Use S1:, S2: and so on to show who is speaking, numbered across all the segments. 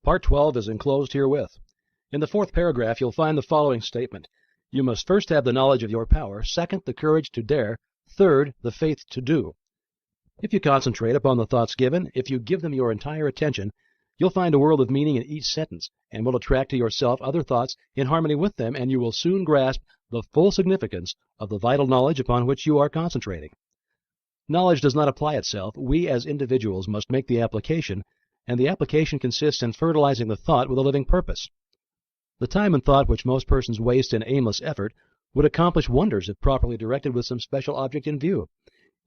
S1: Part 12 is enclosed herewith. In the fourth paragraph, you'll find the following statement. You must first have the knowledge of your power, second, the courage to dare, third, the faith to do. If you concentrate upon the thoughts given, if you give them your entire attention, you'll find a world of meaning in each sentence, and will attract to yourself other thoughts in harmony with them, and you will soon grasp the full significance of the vital knowledge upon which you are concentrating. Knowledge does not apply itself. We as individuals must make the application, and the application consists in fertilizing the thought with a living purpose. The time and thought which most persons waste in aimless effort would accomplish wonders if properly directed with some special object in view.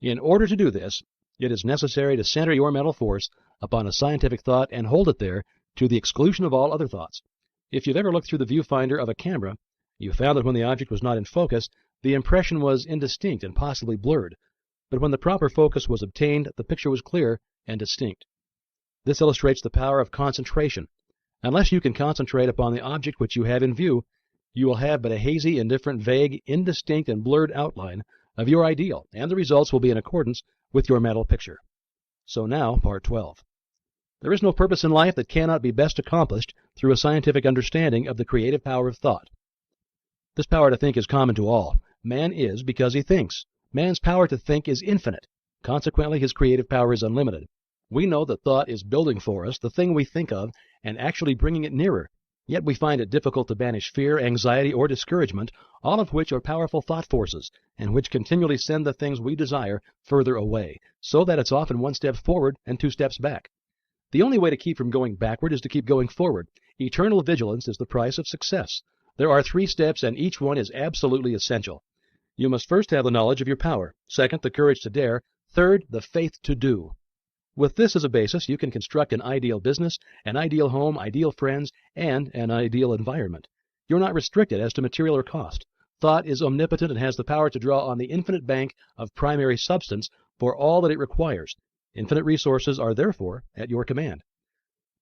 S1: In order to do this, it is necessary to center your mental force upon a scientific thought and hold it there to the exclusion of all other thoughts. If you've ever looked through the viewfinder of a camera, you found that when the object was not in focus, the impression was indistinct and possibly blurred. But when the proper focus was obtained, the picture was clear and distinct. This illustrates the power of concentration. Unless you can concentrate upon the object which you have in view, you will have but a hazy, indifferent, vague, indistinct, and blurred outline of your ideal, and the results will be in accordance with your mental picture. So now, Part 12. There is no purpose in life that cannot be best accomplished through a scientific understanding of the creative power of thought. This power to think is common to all. Man is because he thinks. Man's power to think is infinite. Consequently, his creative power is unlimited. We know that thought is building for us the thing we think of and actually bringing it nearer. Yet we find it difficult to banish fear, anxiety, or discouragement, all of which are powerful thought forces, and which continually send the things we desire further away, so that it's often one step forward and two steps back. The only way to keep from going backward is to keep going forward. Eternal vigilance is the price of success. There are 3 steps, and each one is absolutely essential. You must first have the knowledge of your power, second, the courage to dare, third, the faith to do. With this as a basis, you can construct an ideal business, an ideal home, ideal friends, and an ideal environment. You're not restricted as to material or cost. Thought is omnipotent and has the power to draw on the infinite bank of primary substance for all that it requires. Infinite resources are therefore at your command.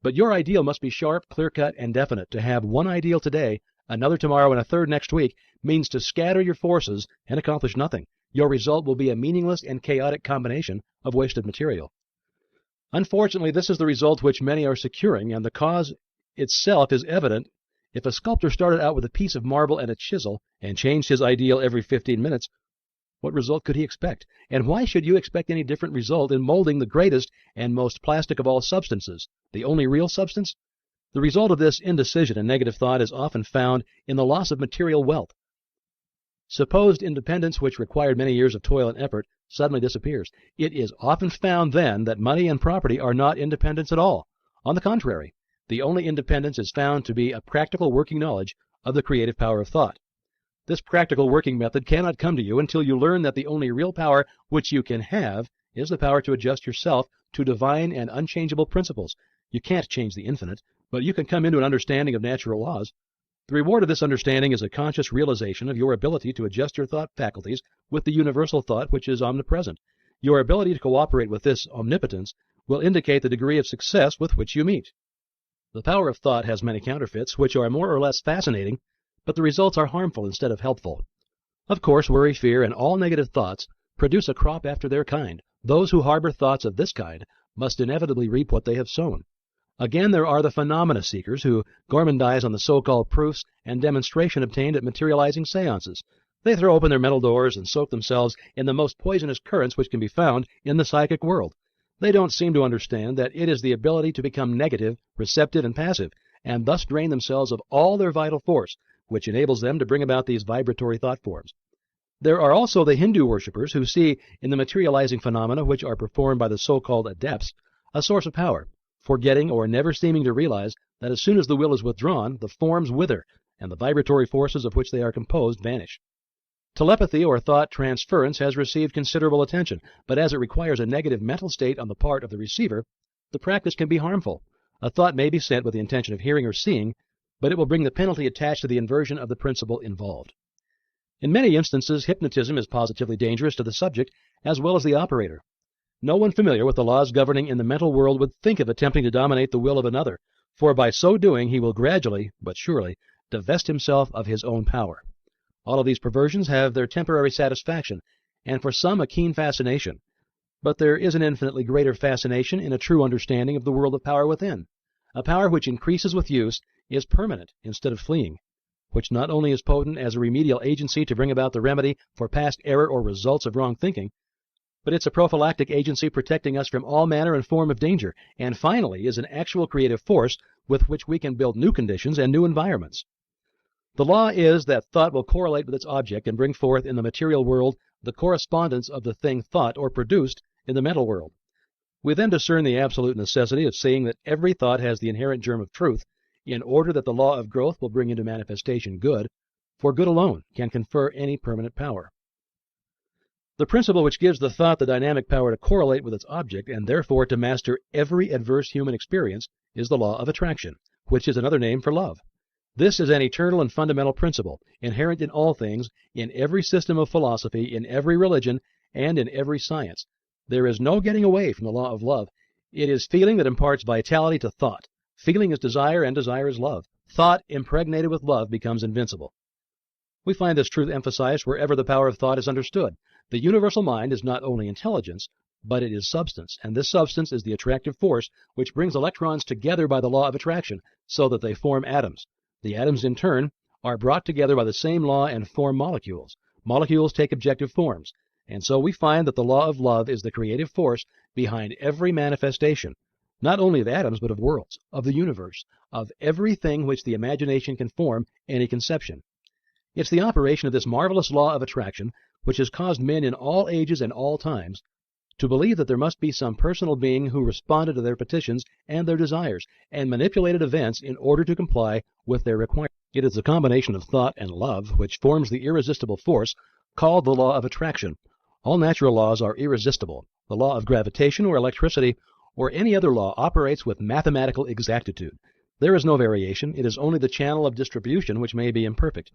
S1: But your ideal must be sharp, clear-cut, and definite. To have one ideal today, another tomorrow, and a third next week means to scatter your forces and accomplish nothing. Your result will be a meaningless and chaotic combination of wasted material. Unfortunately, this is the result which many are securing, and the cause itself is evident. If a sculptor started out with a piece of marble and a chisel and changed his ideal every 15 minutes, what result could he expect? And why should you expect any different result in molding the greatest and most plastic of all substances, the only real substance? The result of this indecision and negative thought is often found in the loss of material wealth. Supposed independence, which required many years of toil and effort, suddenly disappears. It is often found then that money and property are not independence at all. On the contrary, the only independence is found to be a practical working knowledge of the creative power of thought. This practical working method cannot come to you until you learn that the only real power which you can have is the power to adjust yourself to divine and unchangeable principles. You can't change the infinite, but you can come into an understanding of natural laws. The reward of this understanding is a conscious realization of your ability to adjust your thought faculties with the universal thought which is omnipresent. Your ability to cooperate with this omnipotence will indicate the degree of success with which you meet. The power of thought has many counterfeits, which are more or less fascinating, but the results are harmful instead of helpful. Of course, worry, fear, and all negative thoughts produce a crop after their kind. Those who harbor thoughts of this kind must inevitably reap what they have sown. Again, there are the phenomena seekers who gormandize on the so-called proofs and demonstration obtained at materializing seances. They throw open their mental doors and soak themselves in the most poisonous currents which can be found in the psychic world. They don't seem to understand that it is the ability to become negative, receptive, and passive, and thus drain themselves of all their vital force, which enables them to bring about these vibratory thought forms. There are also the Hindu worshippers who see in the materializing phenomena which are performed by the so-called adepts a source of power, forgetting or never seeming to realize that as soon as the will is withdrawn, the forms wither, and the vibratory forces of which they are composed vanish. Telepathy or thought transference has received considerable attention, but as it requires a negative mental state on the part of the receiver, the practice can be harmful. A thought may be sent with the intention of hearing or seeing, but it will bring the penalty attached to the inversion of the principle involved. In many instances, hypnotism is positively dangerous to the subject as well as the operator. No one familiar with the laws governing in the mental world would think of attempting to dominate the will of another, for by so doing he will gradually, but surely, divest himself of his own power. All of these perversions have their temporary satisfaction, and for some a keen fascination. But there is an infinitely greater fascination in a true understanding of the world of power within. A power which increases with use is permanent instead of fleeing, which not only is potent as a remedial agency to bring about the remedy for past error or results of wrong thinking, but it's a prophylactic agency protecting us from all manner and form of danger, and finally is an actual creative force with which we can build new conditions and new environments. The law is that thought will correlate with its object and bring forth in the material world the correspondence of the thing thought or produced in the mental world. We then discern the absolute necessity of seeing that every thought has the inherent germ of truth, in order that the law of growth will bring into manifestation good, for good alone can confer any permanent power. The principle which gives the thought the dynamic power to correlate with its object and therefore to master every adverse human experience is the law of attraction, which is another name for love. This is an eternal and fundamental principle, inherent in all things, in every system of philosophy, in every religion, and in every science. There is no getting away from the law of love. It is feeling that imparts vitality to thought. Feeling is desire, and desire is love. Thought impregnated with love becomes invincible. We find this truth emphasized wherever the power of thought is understood. The universal mind is not only intelligence, but it is substance, and this substance is the attractive force which brings electrons together by the law of attraction so that they form atoms. The atoms, in turn, are brought together by the same law and form molecules. Molecules take objective forms, and so we find that the law of love is the creative force behind every manifestation, not only of atoms, but of worlds, of the universe, of everything which the imagination can form any conception. It's the operation of this marvelous law of attraction which has caused men in all ages and all times to believe that there must be some personal being who responded to their petitions and their desires and manipulated events in order to comply with their requirements. It is the combination of thought and love which forms the irresistible force called the law of attraction. All natural laws are irresistible. The law of gravitation or electricity or any other law operates with mathematical exactitude. There is no variation. It is only the channel of distribution which may be imperfect.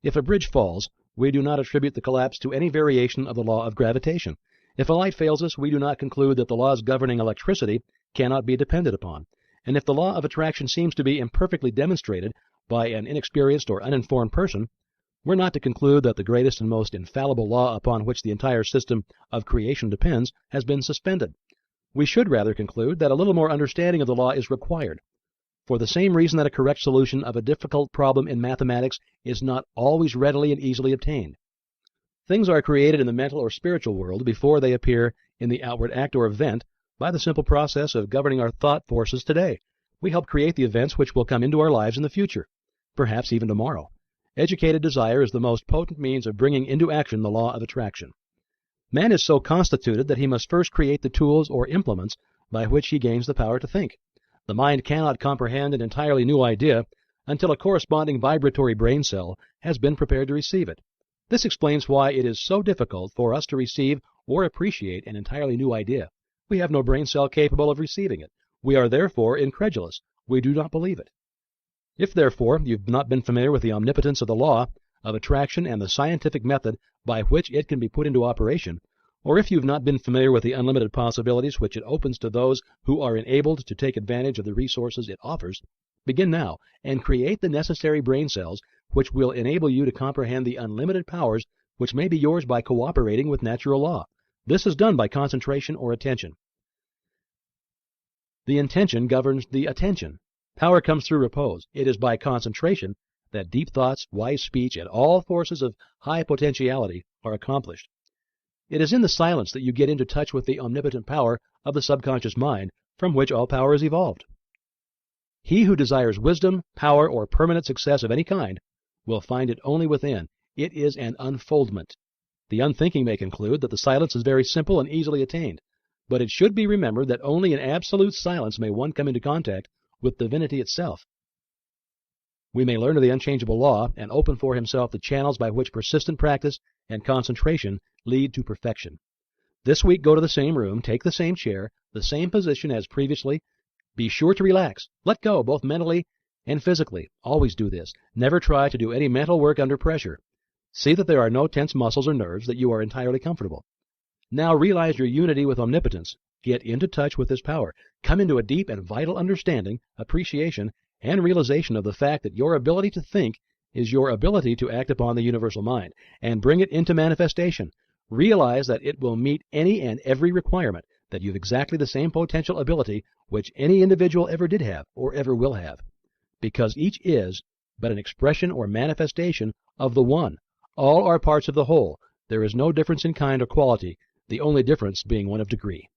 S1: If a bridge falls, we do not attribute the collapse to any variation of the law of gravitation. If a light fails us, we do not conclude that the laws governing electricity cannot be depended upon. And if the law of attraction seems to be imperfectly demonstrated by an inexperienced or uninformed person, we're not to conclude that the greatest and most infallible law upon which the entire system of creation depends has been suspended. We should rather conclude that a little more understanding of the law is required, for the same reason that a correct solution of a difficult problem in mathematics is not always readily and easily obtained. Things are created in the mental or spiritual world before they appear in the outward act or event by the simple process of governing our thought forces today. We help create the events which will come into our lives in the future, perhaps even tomorrow. Educated desire is the most potent means of bringing into action the law of attraction. Man is so constituted that he must first create the tools or implements by which he gains the power to think. The mind cannot comprehend an entirely new idea until a corresponding vibratory brain cell has been prepared to receive it. This explains why it is so difficult for us to receive or appreciate an entirely new idea. We have no brain cell capable of receiving it. We are therefore incredulous. We do not believe it. If, therefore, you've not been familiar with the omnipotence of the law of attraction and the scientific method by which it can be put into operation, or if you've not been familiar with the unlimited possibilities which it opens to those who are enabled to take advantage of the resources it offers, begin now and create the necessary brain cells which will enable you to comprehend the unlimited powers which may be yours by cooperating with natural law. This is done by concentration or attention. The intention governs the attention. Power comes through repose. It is by concentration that deep thoughts, wise speech, and all forces of high potentiality are accomplished. It is in the silence that you get into touch with the omnipotent power of the subconscious mind, from which all power is evolved. He who desires wisdom, power, or permanent success of any kind will find it only within. It is an unfoldment. The unthinking may conclude that the silence is very simple and easily attained, but it should be remembered that only in absolute silence may one come into contact with divinity itself. We may learn of the unchangeable law and open for himself the channels by which persistent practice and concentration lead to perfection. This week, go to the same room, take the same chair, the same position as previously. Be sure to relax. Let go, both mentally and physically. Always do this. Never try to do any mental work under pressure. See that there are no tense muscles or nerves, that you are entirely comfortable. Now realize your unity with omnipotence. Get into touch with this power. Come into a deep and vital understanding, appreciation, and realization of the fact that your ability to think is your ability to act upon the universal mind, and bring it into manifestation. Realize that it will meet any and every requirement, that you have exactly the same potential ability which any individual ever did have or ever will have, because each is but an expression or manifestation of the one. All are parts of the whole. There is no difference in kind or quality, the only difference being one of degree.